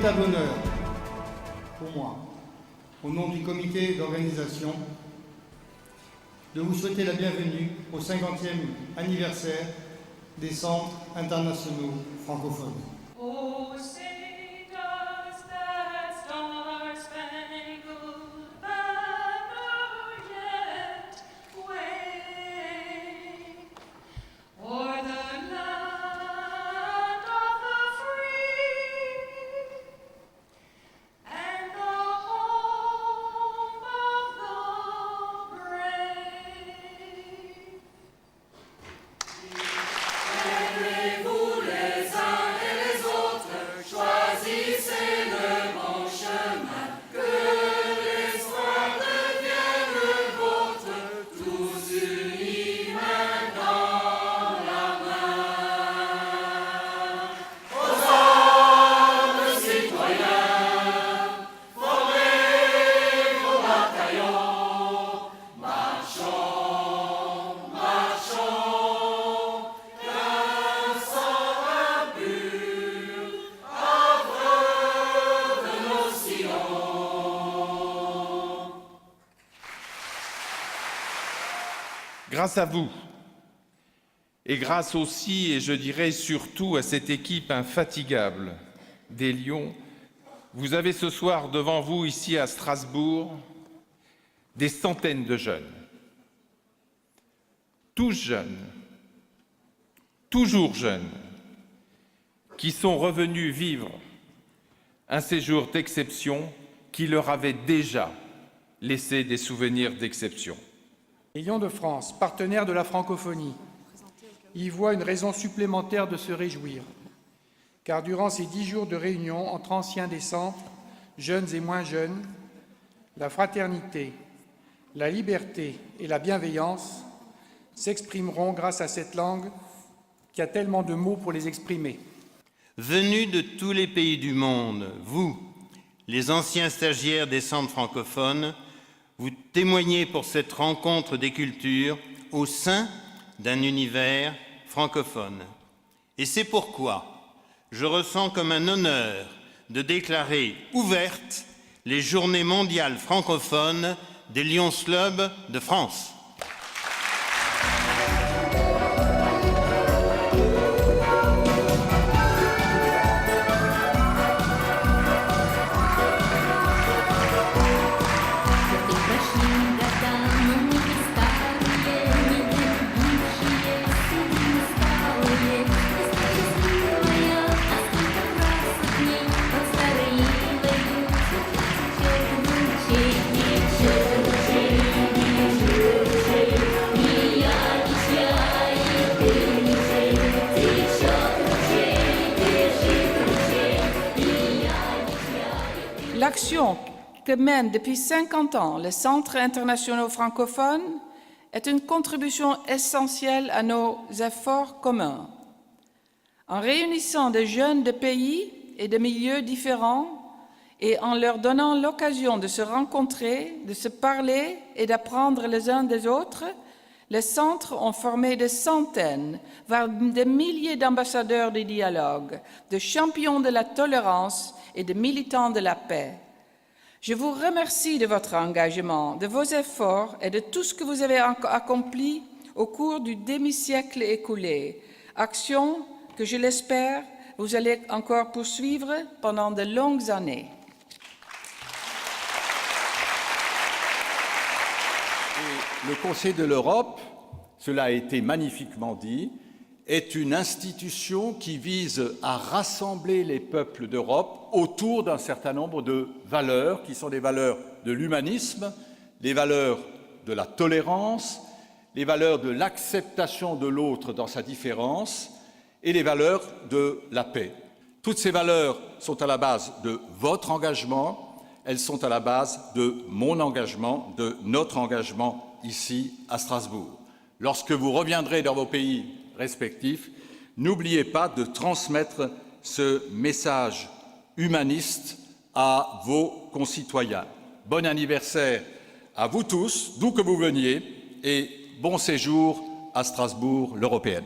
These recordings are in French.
véritable honneur pour moi, au nom du comité d'organisation, de vous souhaiter la bienvenue au 50e anniversaire des Centres internationaux francophones. Oh, say does that star-spangled banner yet wave o'er the land of the free and the home of the brave? Lèvez-vous les uns et les autres, choisissez le bon chemin, que l'espoir devienne le vôtre, tous unis main dans la main. Aux hommes citoyens, formez vos bataillons, marchons, marchons, d'un sang impur, abreuve nos sillons. Grâce à vous, et grâce aussi, et je dirais surtout, à cette équipe infatigable des Lions, vous avez ce soir devant vous, ici à Strasbourg, des centaines de jeunes. Tous jeunes, toujours jeunes, qui sont revenus vivre un séjour d'exception qui leur avait déjà laissé des souvenirs d'exception. Les Lions de France, partenaires de la francophonie, y voient une raison supplémentaire de se réjouir, car durant ces 10 jours de réunion entre anciens des centres, jeunes et moins jeunes, la fraternité, la liberté et la bienveillance s'exprimeront grâce à cette langue qui a tellement de mots pour les exprimer. Venus de tous les pays du monde, vous, les anciens stagiaires des centres francophones, vous témoignez pour cette rencontre des cultures au sein d'un univers francophone. Et c'est pourquoi je ressens comme un honneur de déclarer ouvertes les Journées mondiales francophones des Lions Club de France. L'action que mène depuis 50 ans les Centres internationaux francophones est une contribution essentielle à nos efforts communs. En réunissant des jeunes de pays et de milieux différents et en leur donnant l'occasion de se rencontrer, de se parler et d'apprendre les uns des autres, les centres ont formé des centaines, voire des milliers d'ambassadeurs du dialogue, de champions de la tolérance et de militants de la paix. Je vous remercie de votre engagement, de vos efforts et de tout ce que vous avez accompli au cours du demi-siècle écoulé, action que, je l'espère, vous allez encore poursuivre pendant de longues années. Et le Conseil de l'Europe, cela a été magnifiquement dit, est une institution qui vise à rassembler les peuples d'Europe autour d'un certain nombre de valeurs qui sont les valeurs de l'humanisme, les valeurs de la tolérance, les valeurs de l'acceptation de l'autre dans sa différence et les valeurs de la paix. Toutes ces valeurs sont à la base de votre engagement, elles sont à la base de mon engagement, de notre engagement ici à Strasbourg. Lorsque vous reviendrez dans vos pays respectifs, n'oubliez pas de transmettre ce message humaniste à vos concitoyens. Bon anniversaire à vous tous, d'où que vous veniez, et bon séjour à Strasbourg, l'Européenne.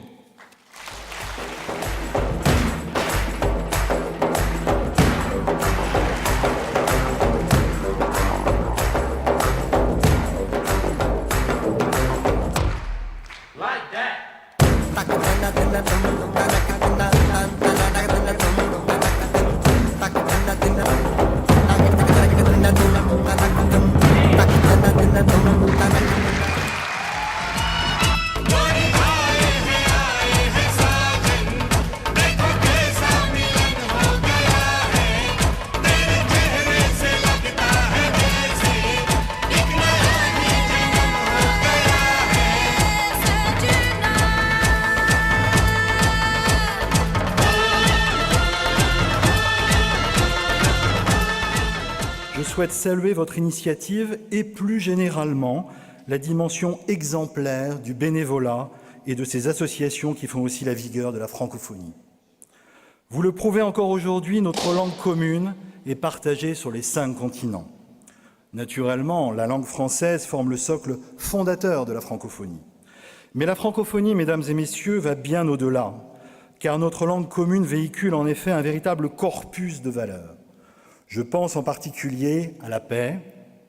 Je souhaite saluer votre initiative et plus généralement la dimension exemplaire du bénévolat et de ces associations qui font aussi la vigueur de la francophonie. Vous le prouvez encore aujourd'hui, notre langue commune est partagée sur les 5 continents. Naturellement, la langue française forme le socle fondateur de la francophonie. Mais la francophonie, mesdames et messieurs, va bien au-delà, car notre langue commune véhicule en effet un véritable corpus de valeurs. Je pense en particulier à la paix,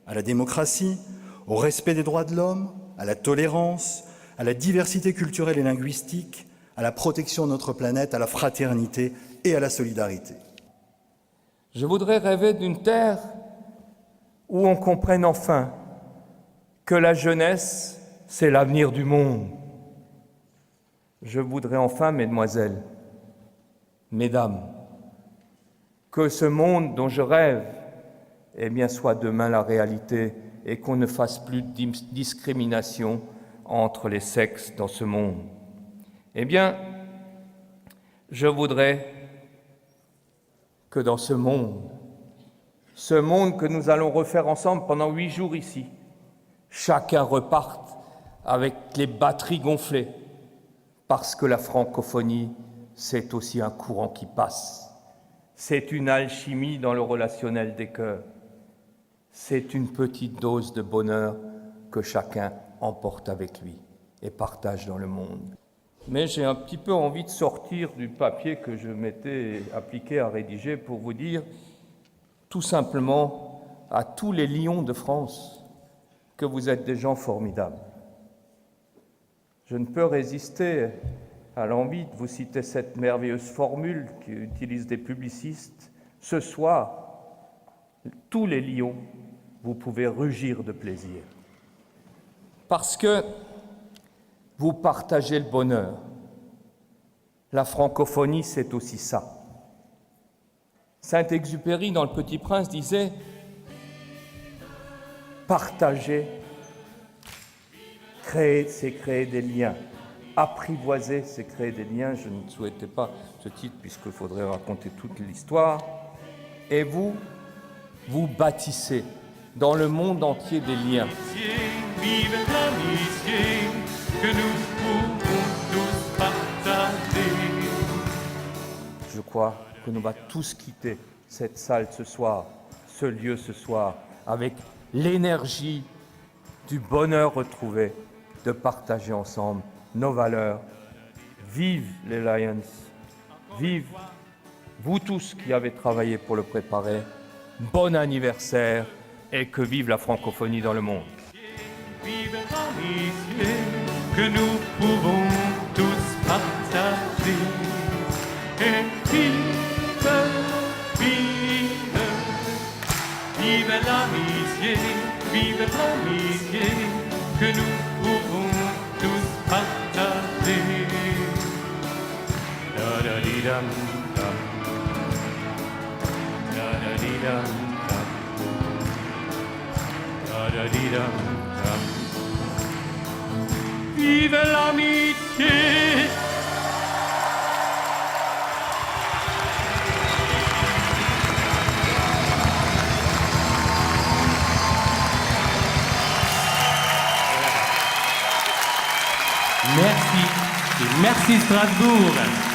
à la démocratie, au respect des droits de l'homme, à la tolérance, à la diversité culturelle et linguistique, à la protection de notre planète, à la fraternité et à la solidarité. Je voudrais rêver d'une terre où on comprenne enfin que la jeunesse, c'est l'avenir du monde. Je voudrais enfin, mesdemoiselles, mesdames, que ce monde dont je rêve, eh bien, soit demain la réalité et qu'on ne fasse plus de discrimination entre les sexes dans ce monde. Eh bien, je voudrais que dans ce monde que nous allons refaire ensemble pendant 8 jours ici, chacun reparte avec les batteries gonflées, parce que la francophonie, c'est aussi un courant qui passe. C'est une alchimie dans le relationnel des cœurs. C'est une petite dose de bonheur que chacun emporte avec lui et partage dans le monde. Mais j'ai un petit peu envie de sortir du papier que je m'étais appliqué à rédiger pour vous dire tout simplement à tous les lions de France que vous êtes des gens formidables. Je ne peux résister à l'envie de vous citer cette merveilleuse formule qu'utilisent des publicistes. Ce soir, tous les lions, vous pouvez rugir de plaisir. Parce que vous partagez le bonheur. La francophonie, c'est aussi ça. Saint-Exupéry, dans Le Petit Prince, disait « Partager, c'est créer des liens. Apprivoiser, c'est créer des liens. » Je ne souhaitais pas ce titre, puisqu'il faudrait raconter toute l'histoire. Et vous bâtissez dans le monde entier des liens. Vive l'amitié que nous pouvons tous partager. Je crois que nous va tous quitter cette salle ce soir, ce lieu ce soir, avec l'énergie du bonheur retrouvé de partager ensemble nos valeurs. Vive les Lions, vive vous tous qui avez travaillé pour le préparer. Bon anniversaire et que vive la francophonie dans le monde. Vive l'amitié que nous pouvons tous partager. Et vive l'amitié que nous pouvons tous partager. Da da di dam dam, da da di dam dam, da da di dam dam. Vive l'amitié. Merci. Et merci Strasbourg.